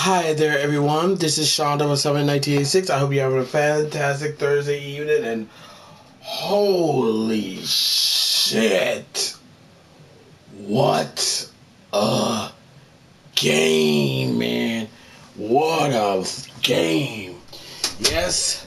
Hi there, everyone. This is Sean 71986. I hope you're having a fantastic Thursday evening. And holy shit, what a game, man! What a game! Yes,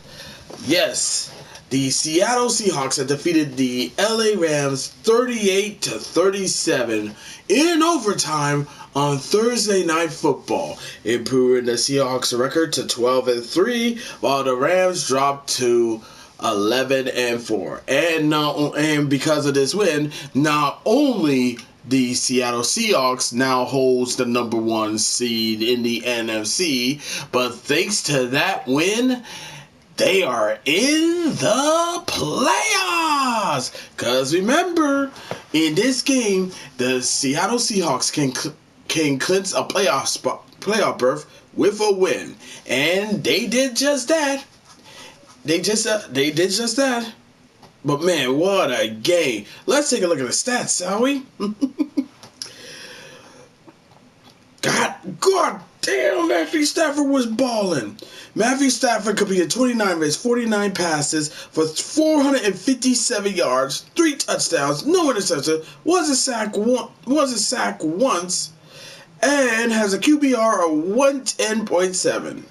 yes. The Seattle Seahawks have defeated the LA Rams 38-37 in overtime on Thursday Night Football, improving the Seahawks record to 12-3, while the Rams dropped to 11-4. And because of this win, not only the Seattle Seahawks now holds the number one seed in the NFC, but thanks to that win, they are in the playoffs. Because remember, in this game, the Seattle Seahawks can clinch a playoff berth with a win, and they did just that. They did just that. But man, what a game! Let's take a look at the stats, shall we? God damn, Matthew Stafford was balling. Matthew Stafford completed 29 hits, 49 passes for 457 yards, 3 touchdowns, no interception, was a sack once, and has a QBR of 110.7.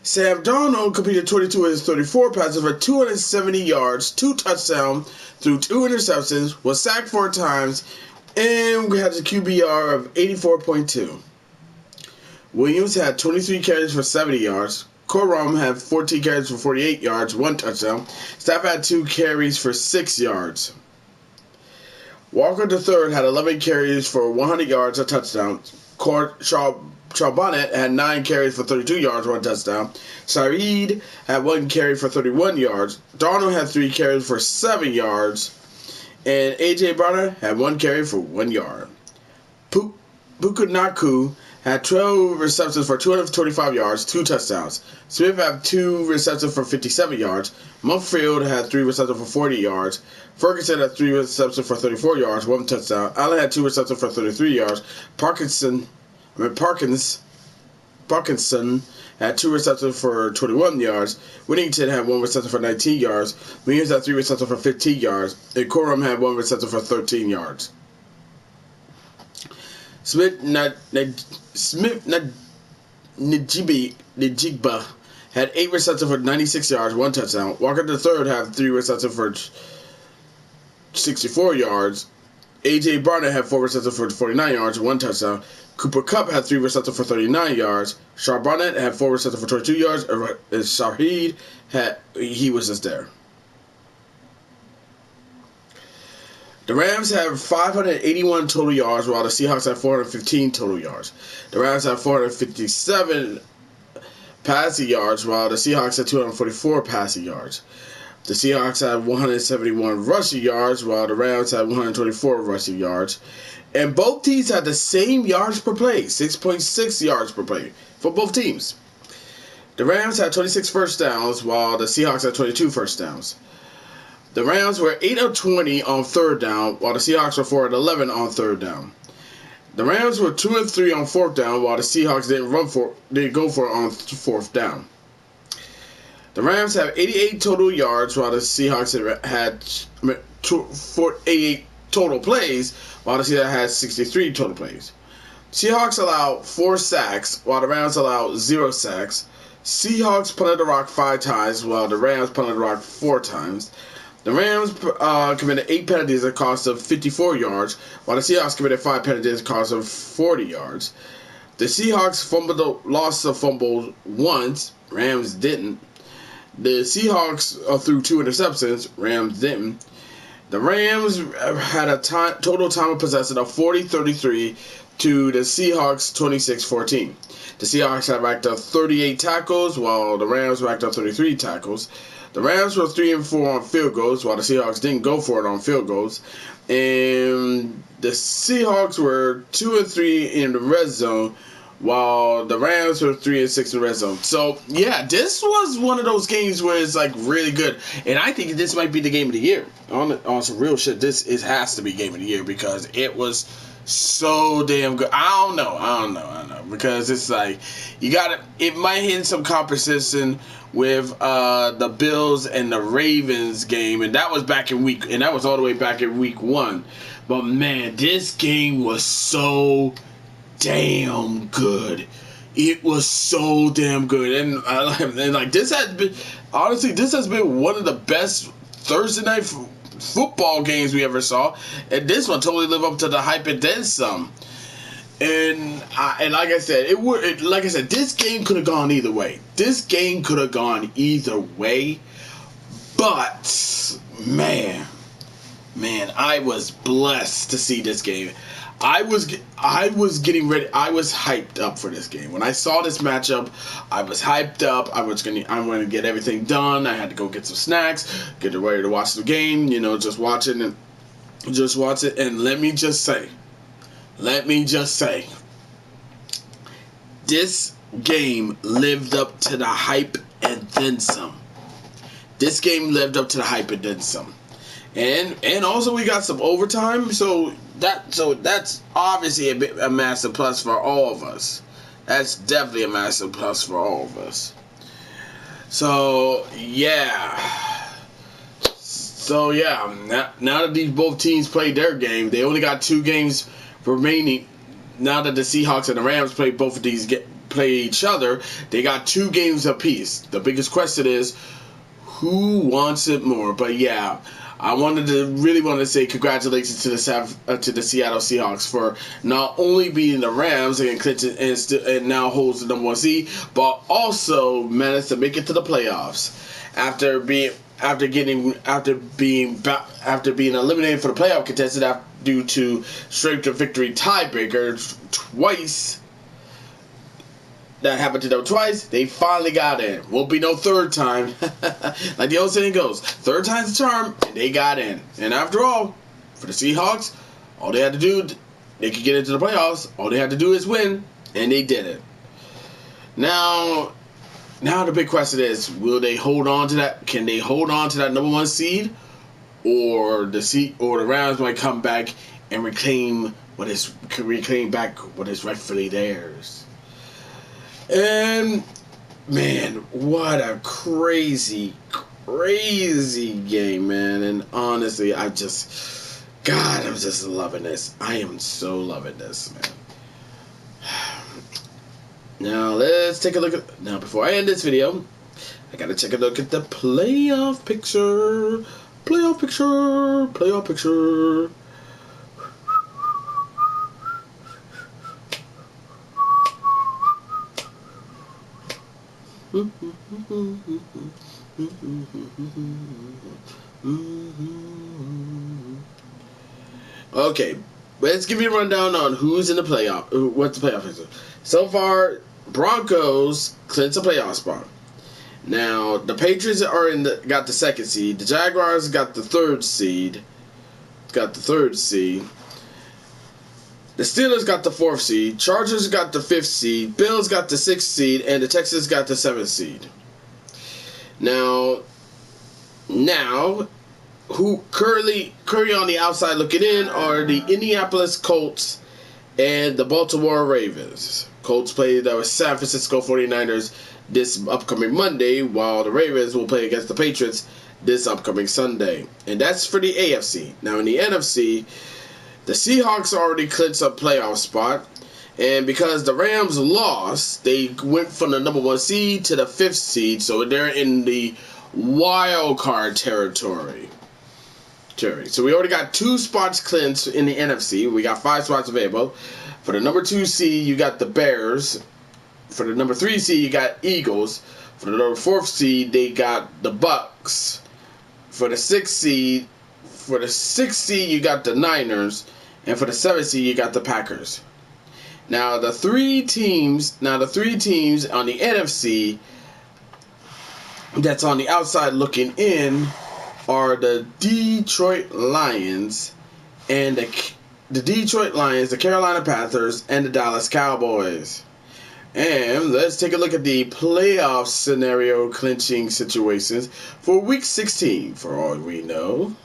Sam Darnold completed 22 of his 34 passes for 270 yards, 2 touchdowns, threw 2 interceptions, was sacked 4 times, and has a QBR of 84.2. Williams had 23 carries for 70 yards. Corum had 14 carries for 48 yards, 1 touchdown. Stafford had 2 carries for 6 yards. Walker III had 11 carries for 100 yards, a touchdown. Charbonnet had 9 carries for 32 yards, 1 touchdown. Saeed had 1 carry for 31 yards. Darnold had 3 carries for 7 yards. And A.J. Brown had 1 carry for 1 yard. Pukunaku had 12 receptions for 225 yards, 2 touchdowns. Smith had 2 receptions for 57 yards. Mumfield had 3 receptions for 40 yards. Ferguson had 3 receptions for 34 yards, 1 touchdown. Allen had 2 receptions for 33 yards. Parkinson had 2 receptions for 21 yards. Whittington had 1 reception for 19 yards. Williams had 3 receptions for 15 yards. And Corum had 1 reception for 13 yards. Najigba had 8 receptions for 96 yards, 1 touchdown. Walker III had 3 receptions for 64 yards. A.J. Barnett had 4 receptions for 49 yards, 1 touchdown. Cooper Kupp had 3 receptions for 39 yards. Charbonnet had 4 receptions for 22 yards. And Shahid he was just there. The Rams have 581 total yards, while the Seahawks have 415 total yards. The Rams have 457 passing yards, while the Seahawks have 244 passing yards. The Seahawks have 171 rushing yards, while the Rams have 124 rushing yards. And both teams had the same yards per play, 6.6 yards per play for both teams. The Rams had 26 first downs, while the Seahawks had 22 first downs. The Rams were 8 of 20 on 3rd down, while the Seahawks were 4 of 11 on 3rd down. The Rams were 2 of 3 on 4th down, while the Seahawks didn't go for it on 4th down. The Rams have 88 total yards, while the Seahawks had 88 total plays, while the Seahawks had 63 total plays. Seahawks allowed 4 sacks, while the Rams allowed 0 sacks. Seahawks punted the rock 5 times, while the Rams punted the rock 4 times. The Rams committed 8 penalties at a cost of 54 yards, while the Seahawks committed 5 penalties at a cost of 40 yards. The Seahawks lost a fumble once, Rams didn't. The Seahawks threw 2 interceptions, Rams didn't. The Rams had a total time of possession of 40-33 to the Seahawks 26-14. The Seahawks had racked up 38 tackles, while the Rams racked up 33 tackles. The Rams were 3 and 4 on field goals, while the Seahawks didn't go for it on field goals. And the Seahawks were 2 and 3 in the red zone, while the Rams were 3 and 6 in the red zone. So yeah, this was one of those games where it's like really good, and I think this might be the game of the year. On some real shit, this has to be game of the year because it was so damn good. I don't know. because it's like it might hit some competition with the Bills and the Ravens game, and that was all the way back in week 1. But man, this game was so damn good. It was so damn good, and like this has been one of the best Thursday night football games we ever saw, and this one totally lived up to the hype and then some. And like I said, this game could have gone either way. But man, I was blessed to see this game. I was getting ready. I was hyped up for this game. When I saw this matchup, I was hyped up. I'm going to get everything done. I had to go get some snacks, get ready to watch the game. Just watch it. And let me just say, this game lived up to the hype and then some. And also we got some overtime, so that's obviously a massive plus for all of us. That's definitely a massive plus for all of us. So yeah. Now that these both teams played their game, they only got 2 games remaining. Now that the Seahawks and the Rams play each other, they got 2 games apiece. The biggest question is, who wants it more? But yeah, I really wanted to say congratulations to the Seattle Seahawks for not only beating the Rams and Clinton and now holds the number 1 seed, but also managed to make it to the playoffs after being eliminated for the playoff contestant due to straight to victory tiebreaker twice. That happened to them twice. They finally got in. Won't be no third time. Like the old saying goes, third time's the charm, and they got in. And after all, for the Seahawks, all they had to do, they could get into the playoffs. All they had to do is win, and they did it. Now the big question is, will they hold on to that? Can they hold on to that number 1 seed, or the Rams might come back and reclaim back what is rightfully theirs? And man, what a crazy game, man. And honestly, I'm just loving this. I am so loving this, man. Now let's take a look now before I end this video, I gotta take a look at the playoff picture. Okay, let's give you a rundown on who's in the playoff. What the playoff is. So far, Broncos clinch a playoff spot. Now the Patriots got the 2nd seed. The Jaguars got the 3rd seed. The Steelers got the 4th seed. Chargers got the 5th seed. Bills got the 6th seed, and the Texans got the 7th seed. Now, who currently on the outside looking in are the Indianapolis Colts and the Baltimore Ravens. Colts play the San Francisco 49ers this upcoming Monday, while the Ravens will play against the Patriots this upcoming Sunday. And that's for the AFC. Now in the NFC, the Seahawks already clinched a playoff spot, and because the Rams lost, they went from the number 1 seed to the 5th seed, so they're in the wild card territory. So we already got 2 spots clinched in the NFC. We got 5 spots available. For the number 2 seed, you got the Bears. For the number 3 seed, you got Eagles. For the number 4th seed, they got the Bucks. For the 6th seed, you got the Niners, and for the 7th seed, you got the Packers. Now the three teams on the NFC that's on the outside looking in are the Detroit Lions and the Carolina Panthers, and the Dallas Cowboys. And let's take a look at the playoff scenario clinching situations for Week 16, for all we know.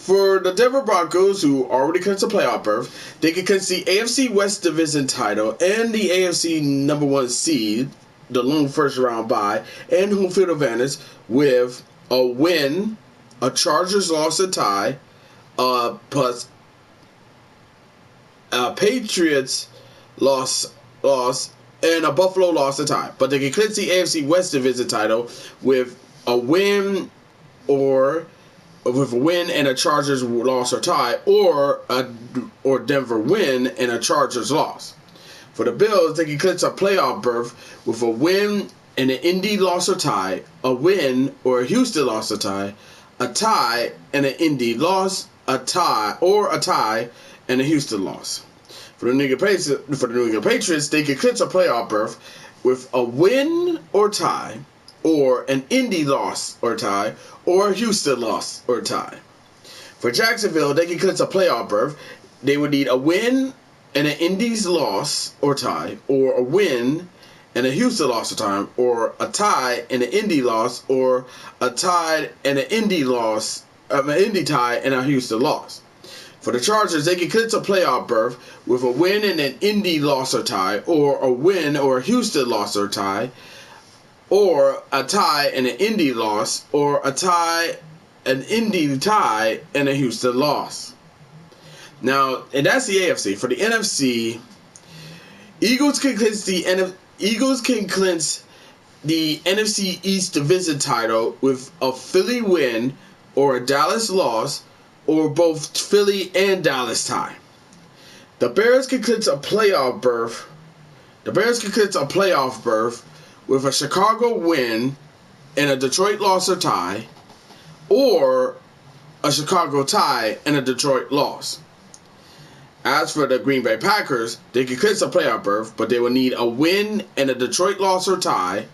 For the Denver Broncos, who already clinched a playoff berth, they can clinch the AFC West Division title and the AFC number 1 seed, the lone first round bye, and home field advantage with a win, a Chargers loss, a tie, plus a Patriots loss, and a Buffalo loss, a tie. But they can clinch the AFC West Division title with a win with a win and a Chargers loss or tie, or Denver win and a Chargers loss. For the Bills, they can clinch a playoff berth with a win and an Indy loss or tie, a win or a Houston loss or tie, a tie and an Indy loss, a tie and a Houston loss. For the New England Patriots, they can clinch a playoff berth with a win or tie, or an Indy loss or tie, or a Houston loss or tie. For Jacksonville, they can clinch a playoff berth. They would need a win and an Indy's loss or tie, or a win and a Houston loss or tie, or a tie and an Indy loss, or a tie and an Indy loss, an Indy tie and a Houston loss. For the Chargers, they can clinch a playoff berth with a win and an Indy loss or tie, or a win or a Houston loss or tie, or a tie and an Indy loss, or a tie, an Indy tie, and a Houston loss. Now, and that's the AFC. For the NFC, Eagles can clinch the NFC East Division title with a Philly win, or a Dallas loss, or both Philly and Dallas tie. The Bears can clinch a playoff berth. With a Chicago win and a Detroit loss or tie, or a Chicago tie and a Detroit loss. As for the Green Bay Packers, they can clinch a playoff berth, but they will need a win and a Detroit loss or tie,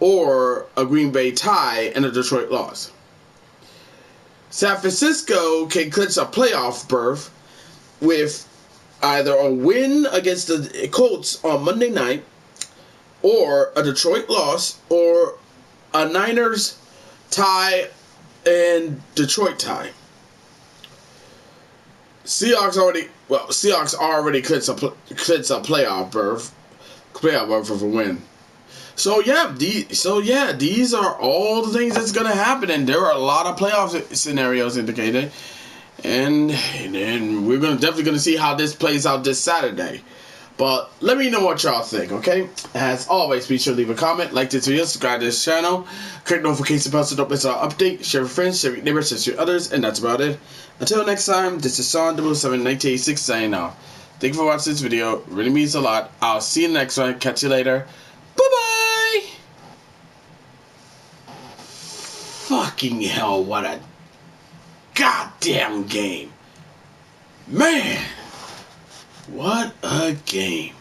or a Green Bay tie and a Detroit loss. San Francisco can clinch a playoff berth with either a win against the Colts on Monday night, or a Detroit loss, or a Niners tie and Detroit tie. Seahawks already clinched a playoff berth with a win. So these are all the things that's gonna happen, and there are a lot of playoff scenarios indicated, and we're definitely gonna see how this plays out this Saturday. But let me know what y'all think, okay? As always, be sure to leave a comment, like this video, subscribe to this channel, click notification bell so don't miss our update, share with friends, share with neighbors, share with others, and that's about it. Until next time, this is Sean 0071986 signing off. Thank you for watching this video. It really means a lot. I'll see you in the next one. Catch you later. Bye-bye! Fucking hell, what a goddamn game. Man! What a game.